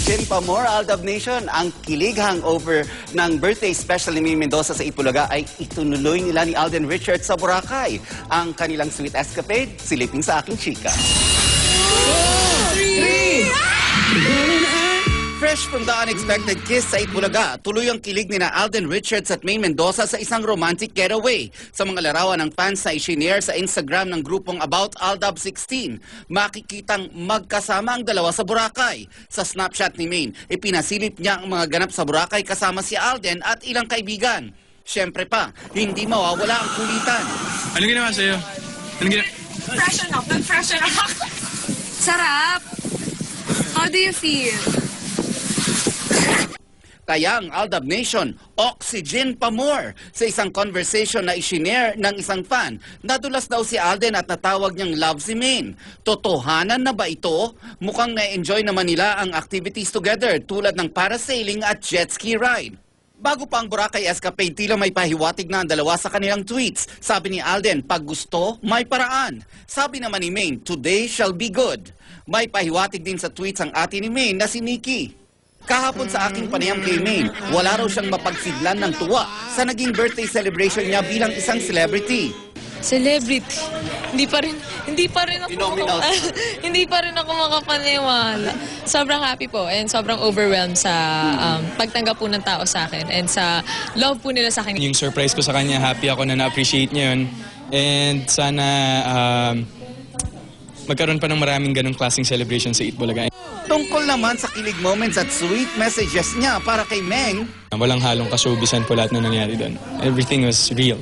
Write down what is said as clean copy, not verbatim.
Oxygen pa more, Aldab Nation. Ang kilig hangover ng birthday special ni May Mendoza sa Itbulaga ay itunuloy nila ni Alden Richards sa Boracay. Ang kanilang sweet escapade, silipin sa aking chika. Fresh from the unexpected kiss sa Itbulaga, tuloy ang kilig ni na Alden Richards at May Mendoza sa isang romantic getaway. Sa mga larawan ng fans na i-share sa Instagram ng grupong About Aldab 16, makikitang magkasama ang dalawa sa Boracay. Sa snapshot ni May, ipinasilip niya ang mga ganap sa Boracay kasama si Alden at ilang kaibigan. Siyempre pa, hindi mawawala ang kulitan. Ano ginawa sa'yo? Ano ginawa? Freshen up. Nag-freshen up. Sarap. How do you feel? Kaya ang Aldab Nation, oxygen pa more. Sa isang conversation na i-share ng isang fan, nadulas daw si Alden at natawag niyang love si Maine. Totohanan na ba ito? Mukhang na-enjoy naman nila ang activities together tulad ng parasailing at jet ski ride. Bago pa ang Boracay escapade, tila may pahiwatig na ang dalawa sa kanilang tweets. Sabi ni Alden, pag gusto, may paraan. Sabi naman ni Maine, today shall be good. May pahiwatig din sa tweets ang ate ni Maine na si Nikki. Kahapon sa aking panayam kay Maine, wala raw siyang mapagsidlan ng tuwa sa naging birthday celebration niya bilang isang celebrity. Celebrity. Hindi pa rin ako hindi pa rin ako makapaniwala. Sobrang happy po and sobrang overwhelmed sa pagtanggap po ng tao sa akin and sa love po nila sa akin. Yung surprise ko sa kanya, happy ako na na-appreciate niya yun. And sana magkaroon pa ng maraming ganong klaseng celebration sa Itbulaga. Tungkol naman sa kilig moments at sweet messages niya para kay Meng, Walang halong kasubisan po lahat na nangyari doon. Everything was real.